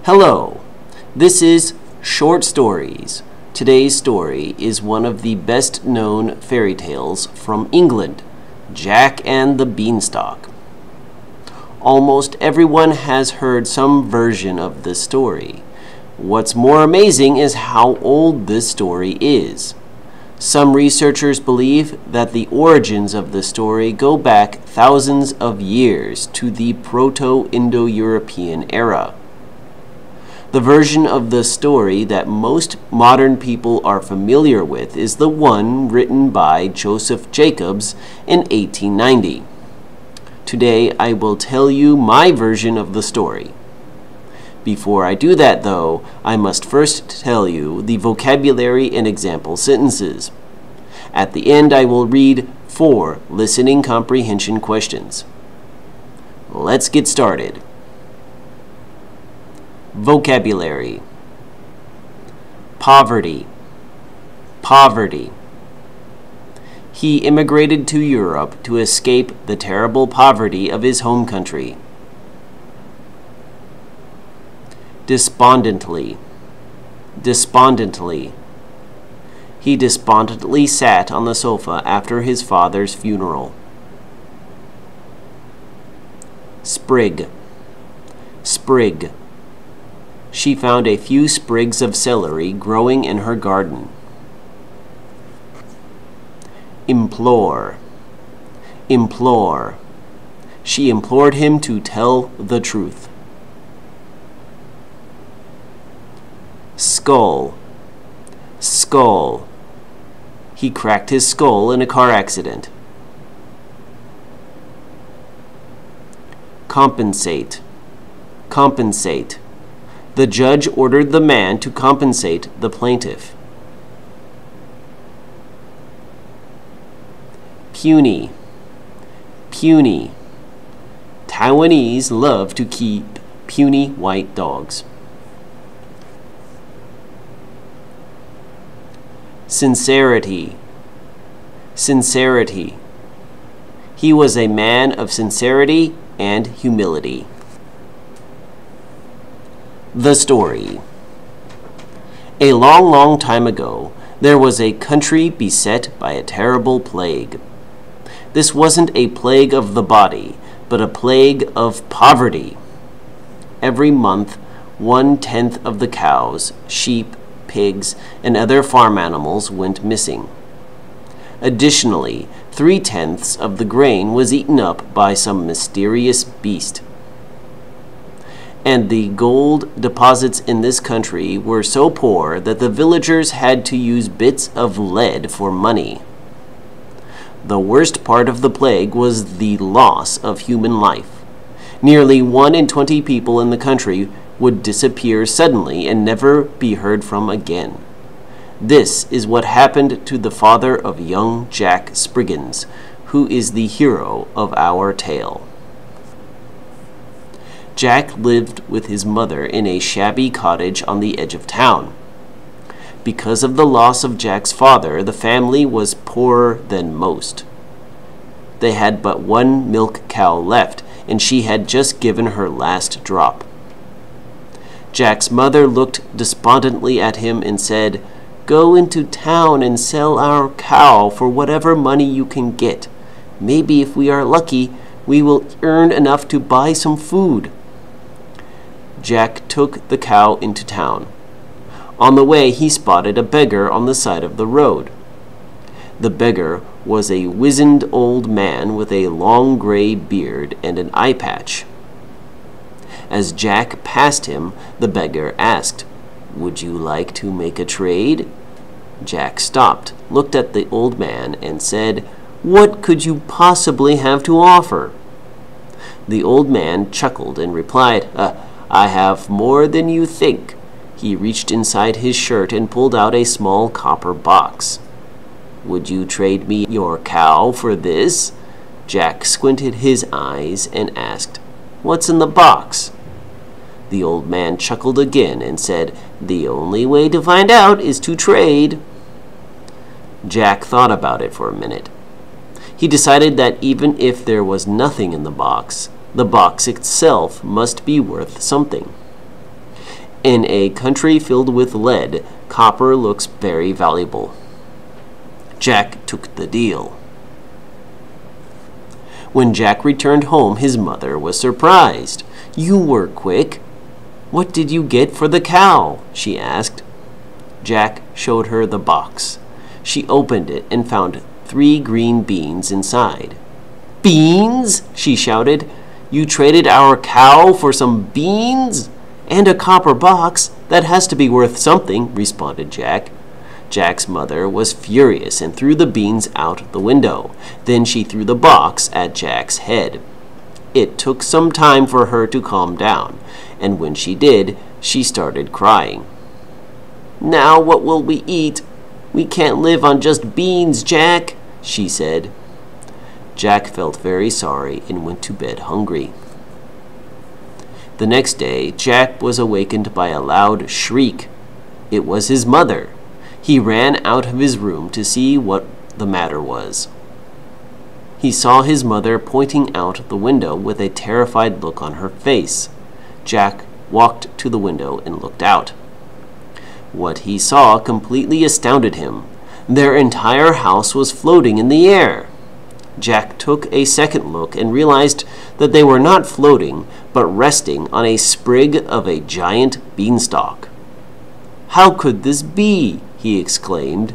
Hello, this is Short Stories. Today's story is one of the best-known fairy tales from England, Jack and the Beanstalk. Almost everyone has heard some version of this story. What's more amazing is how old this story is. Some researchers believe that the origins of the story go back thousands of years to the Proto-Indo-European era. The version of the story that most modern people are familiar with is the one written by Joseph Jacobs in 1890. Today I will tell you my version of the story. Before I do that, though, I must first tell you the vocabulary and example sentences. At the end, I will read 4 listening comprehension questions. Let's get started. Vocabulary. Poverty. Poverty. He immigrated to Europe to escape the terrible poverty of his home country. Despondently. Despondently. He despondently sat on the sofa after his father's funeral. Sprig. Sprig. She found a few sprigs of celery growing in her garden. Implore. Implore. She implored him to tell the truth. Skull. Skull. He cracked his skull in a car accident. Compensate. Compensate. The judge ordered the man to compensate the plaintiff. Puny. Puny. Taiwanese love to keep puny white dogs. Sincerity. Sincerity. He was a man of sincerity and humility. The story. A long, long time ago, there was a country beset by a terrible plague. This wasn't a plague of the body, but a plague of poverty. Every month, 1/10 of the cows, sheep, pigs, and other farm animals went missing. Additionally, 3/10 of the grain was eaten up by some mysterious beast. And the gold deposits in this country were so poor that the villagers had to use bits of lead for money. The worst part of the plague was the loss of human life. Nearly 1 in 20 people in the country would disappear suddenly and never be heard from again. This is what happened to the father of young Jack Spriggins, who is the hero of our tale. Jack lived with his mother in a shabby cottage on the edge of town. Because of the loss of Jack's father, the family was poorer than most. They had but 1 milk cow left, and she had just given her last drop. Jack's mother looked despondently at him and said, "Go into town and sell our cow for whatever money you can get. Maybe if we are lucky, we will earn enough to buy some food." Jack took the cow into town. On the way, he spotted a beggar on the side of the road. The beggar was a wizened old man with a long gray beard and an eye patch. As Jack passed him, the beggar asked, "Would you like to make a trade?" Jack stopped, looked at the old man, and said, "What could you possibly have to offer?" The old man chuckled and replied, "I have more than you think." He reached inside his shirt and pulled out a small copper box. "Would you trade me your cow for this?" Jack squinted his eyes and asked, "What's in the box?" The old man chuckled again and said, "The only way to find out is to trade." Jack thought about it for a minute. He decided that even if there was nothing in the box itself must be worth something. In a country filled with lead, copper looks very valuable. Jack took the deal. When Jack returned home, his mother was surprised. "You were quick. What did you get for the cow?" she asked. Jack showed her the box. She opened it and found 3 green beans inside. "Beans?" she shouted. "You traded our cow for some beans?" "And a copper box. That has to be worth something," responded Jack. Jack's mother was furious and threw the beans out the window. Then she threw the box at Jack's head. It took some time for her to calm down, and when she did, she started crying. "Now what will we eat? We can't live on just beans, Jack," she said. Jack felt very sorry and went to bed hungry. The next day, Jack was awakened by a loud shriek. It was his mother. He ran out of his room to see what the matter was. He saw his mother pointing out the window with a terrified look on her face. Jack walked to the window and looked out. What he saw completely astounded him. Their entire house was floating in the air. Jack took a second look and realized that they were not floating, but resting on a sprig of a giant beanstalk. "How could this be?" he exclaimed.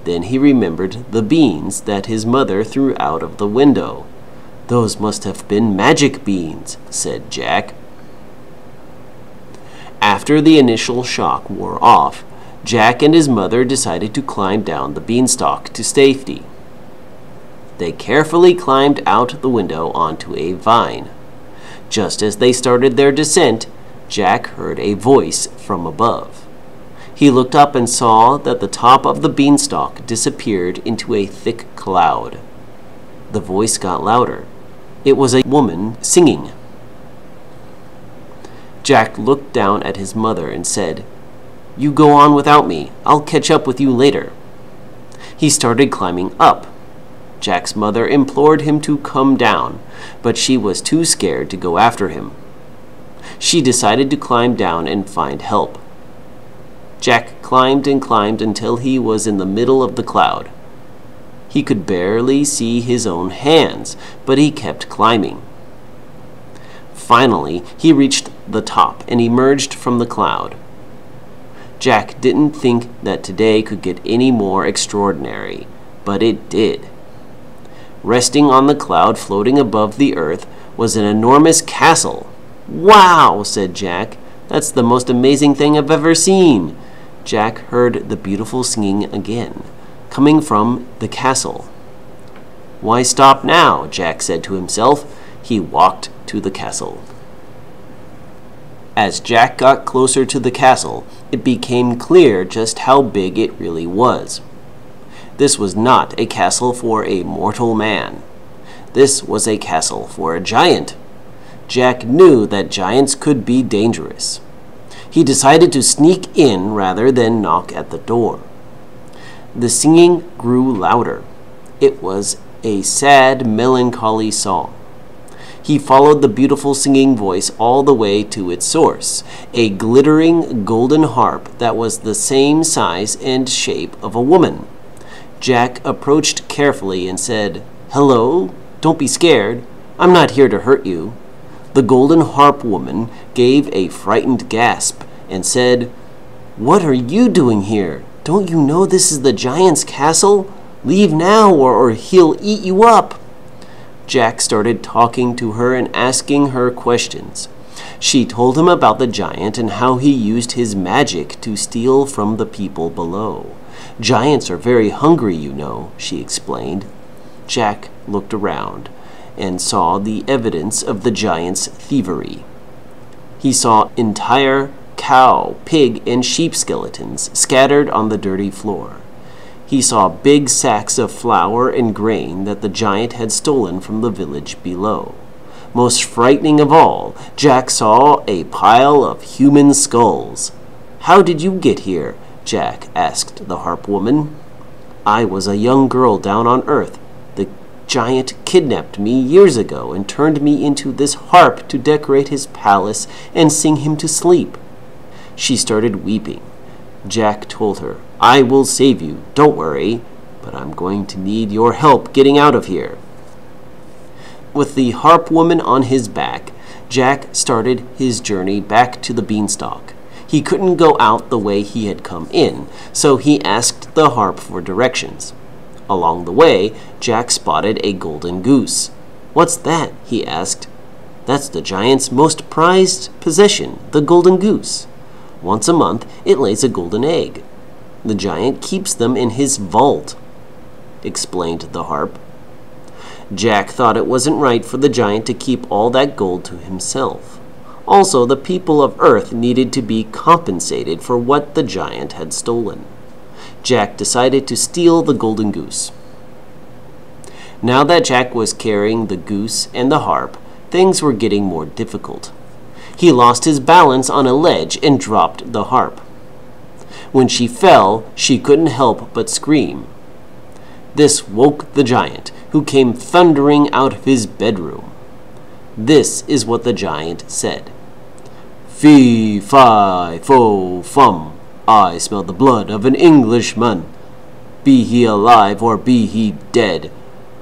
Then he remembered the beans that his mother threw out of the window. "Those must have been magic beans," said Jack. After the initial shock wore off, Jack and his mother decided to climb down the beanstalk to safety. They carefully climbed out the window onto a vine. Just as they started their descent, Jack heard a voice from above. He looked up and saw that the top of the beanstalk disappeared into a thick cloud. The voice got louder. It was a woman singing. Jack looked down at his mother and said, "You go on without me. I'll catch up with you later." He started climbing up. Jack's mother implored him to come down, but she was too scared to go after him. She decided to climb down and find help. Jack climbed and climbed until he was in the middle of the cloud. He could barely see his own hands, but he kept climbing. Finally, he reached the top and emerged from the cloud. Jack didn't think that today could get any more extraordinary, but it did. Resting on the cloud floating above the earth was an enormous castle. "Wow!" said Jack. "That's the most amazing thing I've ever seen." Jack heard the beautiful singing again, coming from the castle. "Why stop now?" Jack said to himself. He walked to the castle. As Jack got closer to the castle, it became clear just how big it really was. This was not a castle for a mortal man. This was a castle for a giant. Jack knew that giants could be dangerous. He decided to sneak in rather than knock at the door. The singing grew louder. It was a sad, melancholy song. He followed the beautiful singing voice all the way to its source, a glittering golden harp that was the same size and shape of a woman. Jack approached carefully and said, "Hello, don't be scared. I'm not here to hurt you." The golden harp woman gave a frightened gasp and said, "What are you doing here? Don't you know this is the giant's castle? Leave now or he'll eat you up." Jack started talking to her and asking her questions. She told him about the giant and how he used his magic to steal from the people below. "Giants are very hungry, you know," she explained. Jack looked around and saw the evidence of the giant's thievery. He saw entire cow, pig, and sheep skeletons scattered on the dirty floor. He saw big sacks of flour and grain that the giant had stolen from the village below. Most frightening of all, Jack saw a pile of human skulls. "How did you get here?" Jack asked the harp woman. "I was a young girl down on Earth. The giant kidnapped me years ago and turned me into this harp to decorate his palace and sing him to sleep." She started weeping. Jack told her, "I will save you, don't worry, but I'm going to need your help getting out of here." With the harp woman on his back, Jack started his journey back to the Beanstalk. He couldn't go out the way he had come in, so he asked the harp for directions. Along the way, Jack spotted a golden goose. "What's that?" he asked. "That's the giant's most prized possession, the golden goose. Once a month, it lays a golden egg. The giant keeps them in his vault," explained the harp. Jack thought it wasn't right for the giant to keep all that gold to himself. Also, the people of Earth needed to be compensated for what the giant had stolen. Jack decided to steal the golden goose. Now that Jack was carrying the goose and the harp, things were getting more difficult. He lost his balance on a ledge and dropped the harp. When she fell, she couldn't help but scream. This woke the giant, who came thundering out of his bedroom. This is what the giant said. "Fee, fi, fo, fum. I smell the blood of an Englishman. Be he alive or be he dead,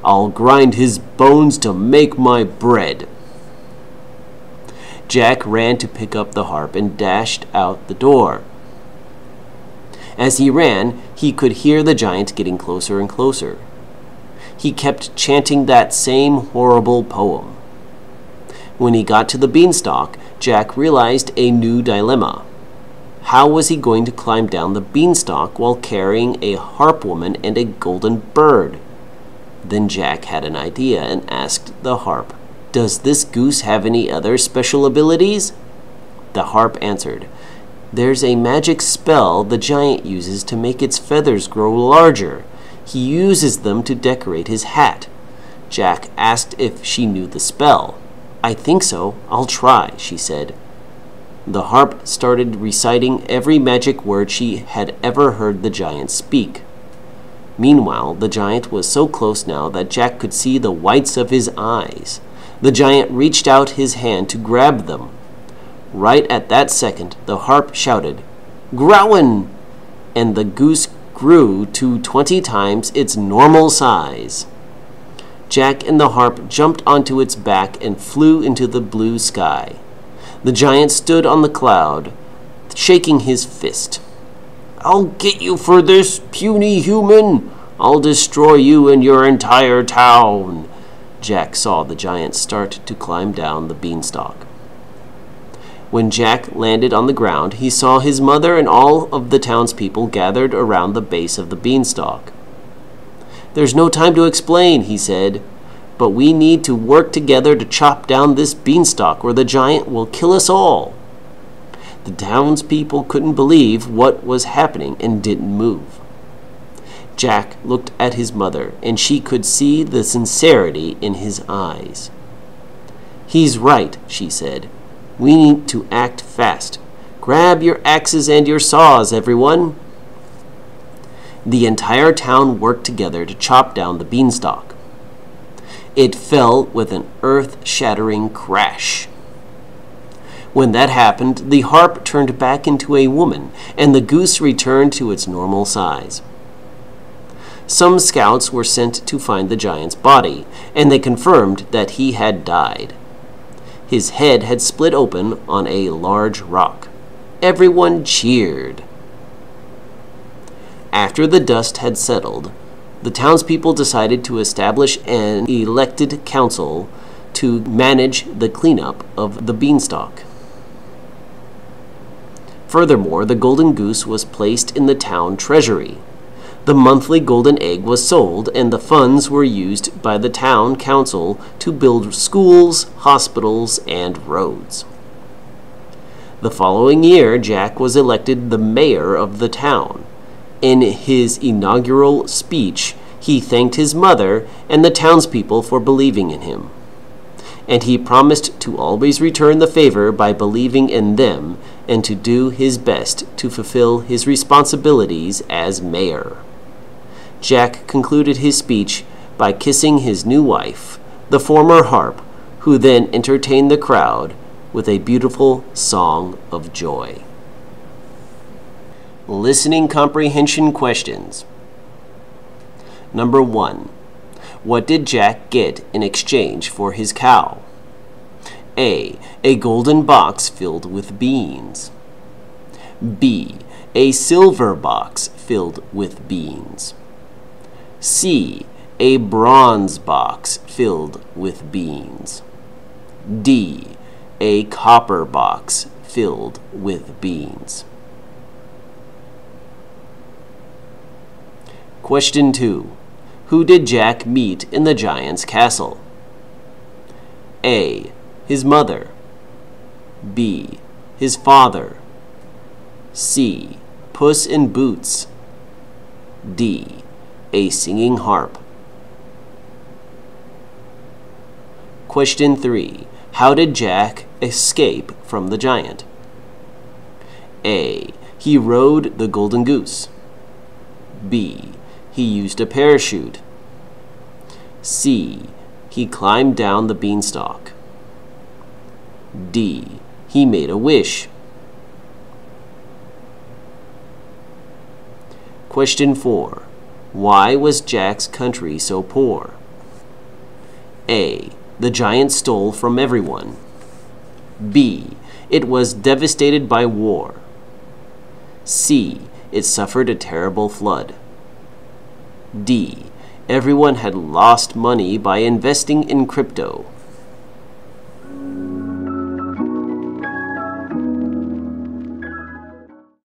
I'll grind his bones to make my bread." Jack ran to pick up the harp and dashed out the door. As he ran, he could hear the giant getting closer and closer. He kept chanting that same horrible poem. When he got to the Beanstalk, Jack realized a new dilemma. How was he going to climb down the beanstalk while carrying a harp woman and a golden bird? Then Jack had an idea and asked the harp, "Does this goose have any other special abilities?" The harp answered, "There's a magic spell the giant uses to make its feathers grow larger. He uses them to decorate his hat." Jack asked if she knew the spell. "I think so. I'll try," she said. The harp started reciting every magic word she had ever heard the giant speak. Meanwhile, the giant was so close now that Jack could see the whites of his eyes. The giant reached out his hand to grab them. Right at that second, the harp shouted, "Growin'!" and the goose grew to 20 times its normal size. Jack and the harp jumped onto its back and flew into the blue sky. The giant stood on the cloud, shaking his fist. "I'll get you for this, puny human! I'll destroy you and your entire town!" Jack saw the giant start to climb down the beanstalk. When Jack landed on the ground, he saw his mother and all of the townspeople gathered around the base of the beanstalk. "There's no time to explain," he said, "but we need to work together to chop down this beanstalk or the giant will kill us all." The townspeople couldn't believe what was happening and didn't move. Jack looked at his mother, and she could see the sincerity in his eyes. "He's right," she said. "We need to act fast. Grab your axes and your saws, everyone." The entire town worked together to chop down the beanstalk. It fell with an earth-shattering crash. When that happened, the harp turned back into a woman, and the goose returned to its normal size. Some scouts were sent to find the giant's body, and they confirmed that he had died. His head had split open on a large rock. Everyone cheered. After the dust had settled, the townspeople decided to establish an elected council to manage the cleanup of the beanstalk. Furthermore, the golden goose was placed in the town treasury. The monthly golden egg was sold, and the funds were used by the town council to build schools, hospitals, and roads. The following year, Jack was elected the mayor of the town. In his inaugural speech, he thanked his mother and the townspeople for believing in him. And he promised to always return the favor by believing in them and to do his best to fulfill his responsibilities as mayor. Jack concluded his speech by kissing his new wife, the former harp, who then entertained the crowd with a beautiful song of joy. Listening comprehension questions. Number 1. What did Jack get in exchange for his cow? A golden box filled with beans. B. A silver box filled with beans. C. A bronze box filled with beans. D. A copper box filled with beans. Question 2. Who did Jack meet in the giant's castle? A. His mother. B. His father. C. Puss in Boots. D. A singing harp. Question 3. How did Jack escape from the giant? A. He rode the golden goose. B. He used a parachute. C. He climbed down the beanstalk. D. He made a wish. Question 4. Why was Jack's country so poor? A. The giant stole from everyone. B. It was devastated by war. C. It suffered a terrible flood. D. Everyone had lost money by investing in crypto.